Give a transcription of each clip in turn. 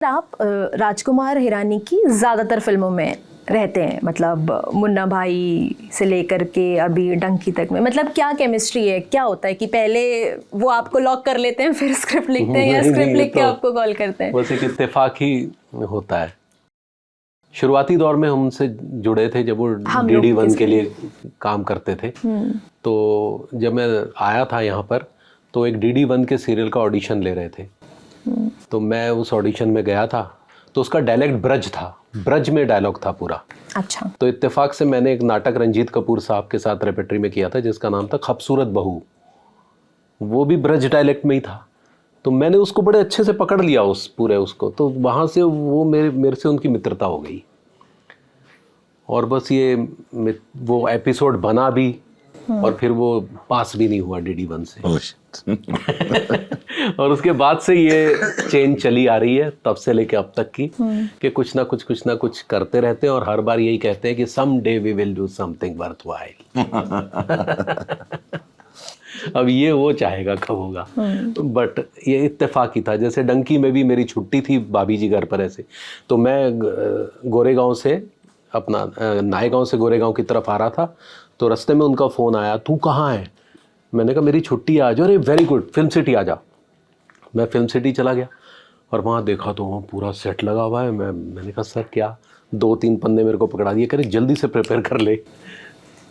आप राजकुमार हिरानी की ज़्यादातर फिल्मों में रहते हैं, मतलब मुन्ना भाई से लेकर के अभी डंकी तक में, मतलब क्या केमिस्ट्री है, क्या होता है कि पहले वो आपको लॉक कर लेते हैं फिर स्क्रिप्ट लिखते हैं या स्क्रिप्ट लिख के आपको कॉल करते हैं? बस एक इत्तेफाक ही होता है। शुरुआती दौर में हमसे जुड़े थे जब वो DD1 के लिए काम करते थे। तो जब मैं आया था यहाँ पर तो एक DD1 के सीरियल का ऑडिशन ले रहे थे। तो मैं उस ऑडिशन में गया था तो उसका डायलेक्ट ब्रज था, ब्रज में डायलॉग था पूरा। अच्छा। तो इत्तेफाक से मैंने एक नाटक रंजीत कपूर साहब के साथ रेपेट्री में किया था जिसका नाम था खूबसूरत बहू, वो भी ब्रज डायलेक्ट में ही था। तो मैंने उसको बड़े अच्छे से पकड़ लिया उस पूरे उसको, तो वहाँ से वो मेरे से उनकी मित्रता हो गई और बस ये वो एपिसोड बना भी और फिर वो पास भी नहीं हुआ DD1 से। और उसके बाद से ये चेन चली आ रही है तब से लेके अब तक की कि कुछ ना कुछ करते रहते हैं और हर बार यही कहते हैं कि some day we will do something worthwhile. अब ये वो चाहेगा कब होगा, बट ये इत्तेफाक ही था। जैसे डंकी में भी मेरी छुट्टी थी भाभी जी घर पर ऐसे, तो मैं गोरेगांव से अपना नायगांव से गोरेगांव की तरफ आ रहा था तो रास्ते में उनका फ़ोन आया, तू कहाँ है? मैंने कहा मेरी छुट्टी है आज। अरे वेरी गुड, फिल्म सिटी आ जा। मैं फिल्म सिटी चला गया और वहाँ देखा तो वहाँ पूरा सेट लगा हुआ है। मैंने कहा सर क्या? 2-3 पन्ने मेरे को पकड़ा दिए, कह रहे जल्दी से प्रिपेयर कर ले।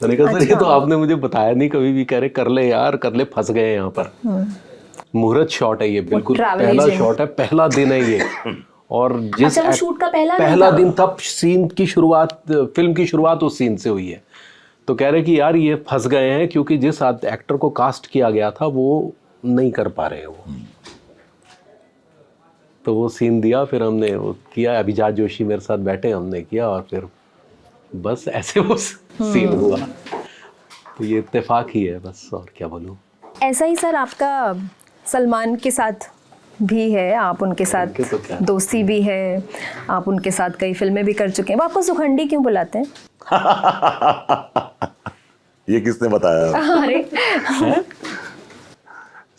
मैंने कहा सर ये तो आपने मुझे बताया नहीं कभी भी। कह रहे कर ले यार कर ले, फंस गए यहाँ पर। मुहूर्त शॉट है ये, बिल्कुल पहला शॉट है, पहला दिन है ये। और जिस शूट का पहला दिन तब सीन की शुरुआत, फिल्म की शुरुआत उस सीन से हुई है। तो कह रहे कि यार ये फंस गए हैं क्योंकि जिस एक्टर को कास्ट किया गया था वो नहीं कर पा रहे वो। तो वो सीन दिया, फिर हमने वो किया, अभिजात जोशी मेरे साथ बैठे, हमने किया और फिर बस ऐसे वो सीन हुआ। तो ये इत्तेफाक ही है बस, और क्या बोलूं। ऐसा ही सर आपका सलमान के साथ भी है, आप उनके साथ तो दोस्ती भी है, आप उनके साथ कई फिल्में भी कर चुके हैं। वो आपको सुखंडी क्यों बुलाते हैं? ये किसने बताया? अरे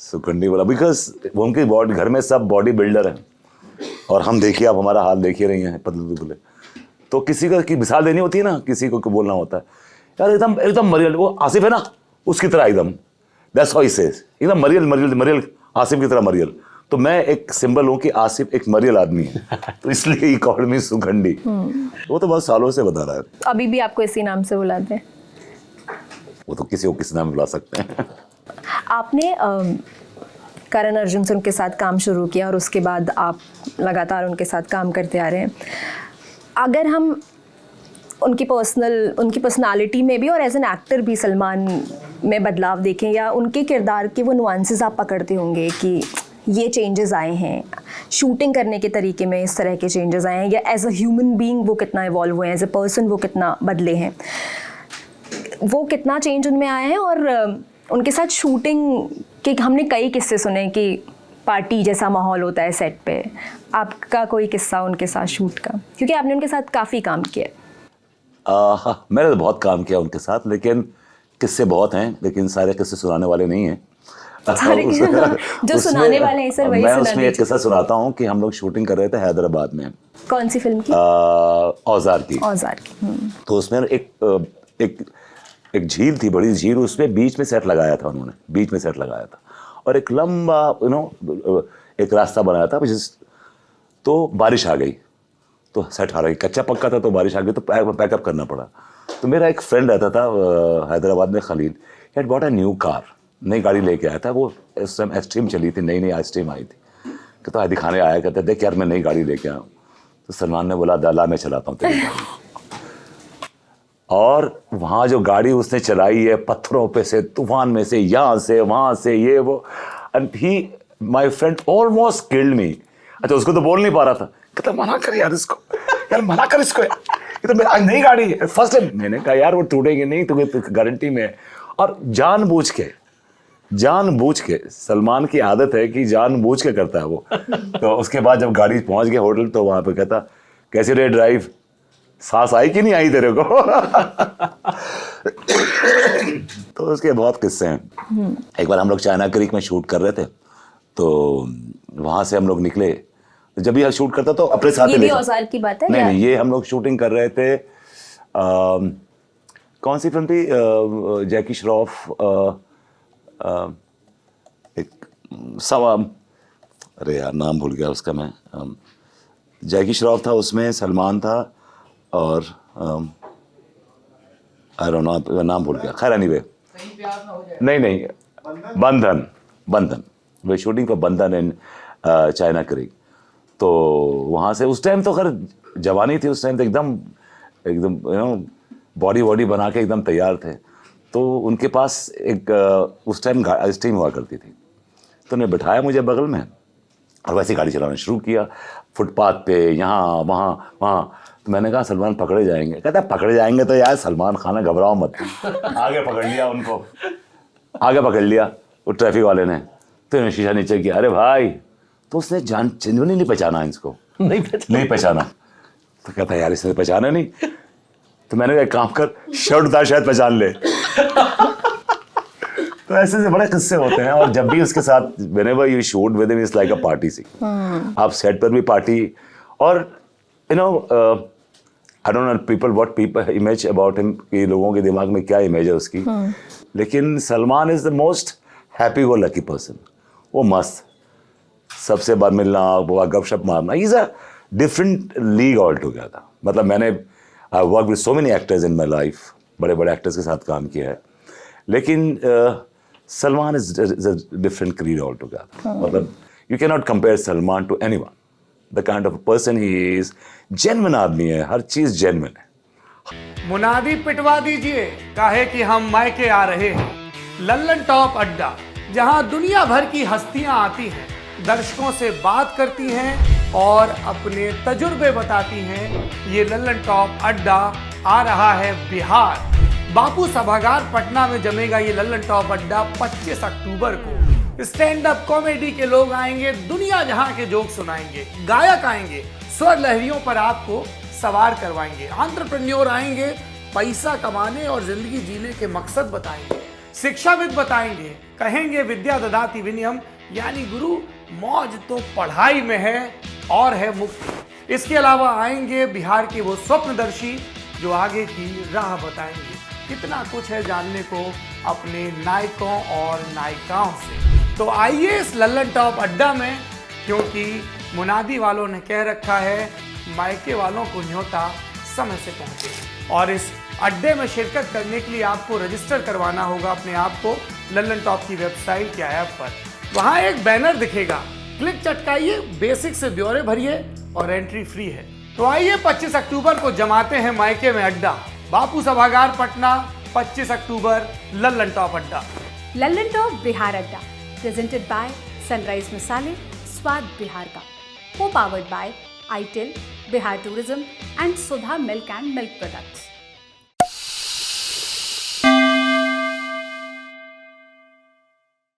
सुखंडी बोला बिकॉज उनके बॉडी घर में सब बॉडी बिल्डर हैं और हम देखिए, आप हमारा हाल देख ही रही हैं, पतले दुबले। तो किसी का की मिसाल देनी होती है ना, किसी को बोलना होता है यार एकदम एकदम मरियल, वो आसिफ है ना उसकी तरह एकदम, दैट्स हाउ ही सेज, एकदम मरियल मरियल मरियल, आसिफ की तरह मरियल। तो मैं एक सिंबल हूँ कि आसिफ एक मरियल आदमी है, तो इसलिए ही कॉल्ड मी सुखंडी। वो तो बहुत सालों से बता रहा है। अभी भी आपको इसी नाम से बुलाते हैं? वो तो किसी को किसी नाम बुला सकते हैं। आपने करण अर्जुन से उनके साथ काम शुरू किया और उसके बाद आप लगातार उनके साथ काम करते आ रहे हैं। अगर हम उनकी पर्सनालिटी में भी और एज एन एक्टर भी सलमान में बदलाव देखें या उनके किरदार के वो नुआंसेस आप पकड़ते होंगे कि ये चेंजेस आए हैं, शूटिंग करने के तरीके में इस तरह के चेंजेस आए हैं, या एज अ ह्यूमन बीइंग वो कितना इवॉल्व हुए हैं, एज अ पर्सन वो कितना बदले हैं, वो कितना चेंज उनमें आया है। और उनके साथ शूटिंग के हमने कई किस्से सुने कि पार्टी जैसा माहौल होता है सेट पे। आपका कोई किस्सा उनके साथ शूट का, क्योंकि आपने उनके साथ काफ़ी काम किया? मैंने तो बहुत काम किया उनके साथ, लेकिन किस्से बहुत हैं, लेकिन सारे किस्से सुनाने वाले नहीं हैं। जो सुनाने वाले हैं सर वही मैं उसमें एक किस्सा सुनाता हूँ कि हम लोग शूटिंग कर रहे थे हैदराबाद में। कौन सी फिल्म की? औजार की। तो उसमें एक झील थी, बड़ी झील, उसमें बीच में सेट लगाया था उन्होंने, बीच में सेट लगाया था और एक लंबा एक रास्ता बनाया था। तो बारिश आ गई तो सेट आ रही, कच्चा पक्का था तो बारिश आ गई तो पैकअप करना पड़ा। तो मेरा एक फ्रेंड रहता था हैदराबाद में, Khalil, had bought a new car, नई गाड़ी लेके आया था। वो इस टाइम एस्ट्रीम चली थी, नई एस्ट्रीम आई थी। कि तो दिखाने आया, कहते देख यार मैं नई गाड़ी लेके आया हूँ। तो सलमान ने बोला दला मैं चलाता हूँ तेरी गाड़ी। और वहाँ जो गाड़ी उसने चलाई है, पत्थरों पे से, तूफान में से, यहाँ से वहाँ से, ये वो, and he my friend almost killed me. अच्छा उसको तो बोल नहीं पा रहा था, कहता मना कर यार इसको, यार मना कर इसको, ये तो मेरी नई गाड़ी है फर्स्ट टाइम। मैंने कहा यार वो टूटेंगे नहीं, तुम्हें गारंटी में है। और जानबूझ के सलमान की आदत है कि जानबूझ के करता है वो। तो उसके बाद जब गाड़ी पहुंच गया होटल तो वहां पे कहता कैसी रही ड्राइव, सांस आई कि नहीं आई तेरे को? तो उसके बहुत किस्से हैं। एक बार हम लोग चाइना क्रीक में शूट कर रहे थे, तो वहाँ से हम लोग निकले जब भी शूट करता तो अपने साथ ही ये भी लेकर। औजार की बात है नहीं या? नहीं, ये हम लोग शूटिंग कर रहे थे, कौन सी फिल्म थी, जैकी श्रॉफ, एक सवा, अरे यार नाम भूल गया उसका मैं, जैकी श्रॉफ था उसमें, सलमान था, और आई डोंट नो, नाम भूल गया, खैर एनीवे। नहीं नहीं, बंधन, बंधन, वे शूटिंग for बंधन इन चाइना क्रीक। तो वहाँ से उस टाइम तो खैर जवानी थी, उस टाइम तो एकदम एकदम बॉडी वॉडी बना के एकदम तैयार थे। तो उनके पास एक उस टाइम स्टीम हुआ करती थी, तो उन्हें बिठाया मुझे बगल में और वैसे गाड़ी चलाना शुरू किया, फुटपाथ पे, यहाँ वहाँ वहाँ। तो मैंने कहा सलमान पकड़े जाएंगे। कहता पकड़े जाएंगे तो यार सलमान खान है, घबराओ मत। आगे पकड़ लिया उनको, आगे पकड़ लिया वो ट्रैफिक वाले ने, तो शीशा नीचे किया, अरे भाई, तो उसने जेन्युइनली नहीं पहचाना इसको, नहीं पहचाना। तो कहता है यार इसने पहचाना नहीं। तो मैंने कहा एक काम कर, शर्ट उतार, शायद पहचान ले। तो ऐसे से बड़े किस्से होते हैं। और जब भी उसके साथ whenever you shoot with him, it's like a party scene। आप सेट पर भी पार्टी, और you know I don't know people what people image about him, कि लोगों के दिमाग में क्या इमेज है उसकी। लेकिन Salman is the most happy go lucky person. वो मस्त, सबसे बार मिलना, वो गपशप मारना, is a different league altogether. मतलब मैंने I work with so many actors in my life, बड़े बड़े एक्टर्स के साथ काम किया है, लेकिन Salman is different creed altogether. मतलब you cannot compare Salman to anyone. The kind of person he is, genuine आदमी है, हर चीज जेन्युइन है। मुनादी पिटवा दीजिए, काहे कि हम मायके आ रहे हैं। लल्लन टॉप अड्डा, जहां दुनिया भर की हस्तियां आती हैं, दर्शकों से बात करती हैं और अपने तजुर्बे बताती हैं। ये लल्लन टॉप अड्डा आ रहा है बिहार, बापू सभागार पटना में जमेगा ये लल्लन टॉप अड्डा 25 अक्टूबर को। स्टैंड अप कॉमेडी के लोग आएंगे, दुनिया जहां के जोक सुनाएंगे, गायक आएंगे, स्वर लहरियों पर आपको सवार करवाएंगे, एंटरप्रेन्योर आएंगे, पैसा कमाने और जिंदगी जीने के मकसद बताएंगे, शिक्षाविद बताएंगे, कहेंगे विद्या ददाति विनयम, यानी गुरु मौज तो पढ़ाई में है और है मुक्ति। इसके अलावा आएंगे बिहार के वो स्वप्नदर्शी जो आगे की राह बताएंगे। कितना कुछ है जानने को अपने नायकों और नायिकाओं से। तो आइए इस लल्लन टॉप अड्डा में, क्योंकि मुनादी वालों ने कह रखा है मायके वालों को न्योता समय से पहुंचे। और इस अड्डे में शिरकत करने के लिए आपको रजिस्टर करवाना होगा अपने आप को लल्लन टॉप की वेबसाइट या ऐप पर। वहां एक बैनर दिखेगा, क्लिक चटकाइए, बेसिक से ब्यौरे भरिए और एंट्री फ्री है। तो आइए 25 अक्टूबर को जमाते हैं मायके में अड्डा। बापू सभागार पटना, 25 अक्टूबर, लल्लन टॉप अड्डा। लल्लन टॉप बिहार अड्डा, प्रेजेंटेड बाय सनराइज मसाले, स्वाद बिहार का, को powered by itel, Bihar tourism and Sudha milk and milk products.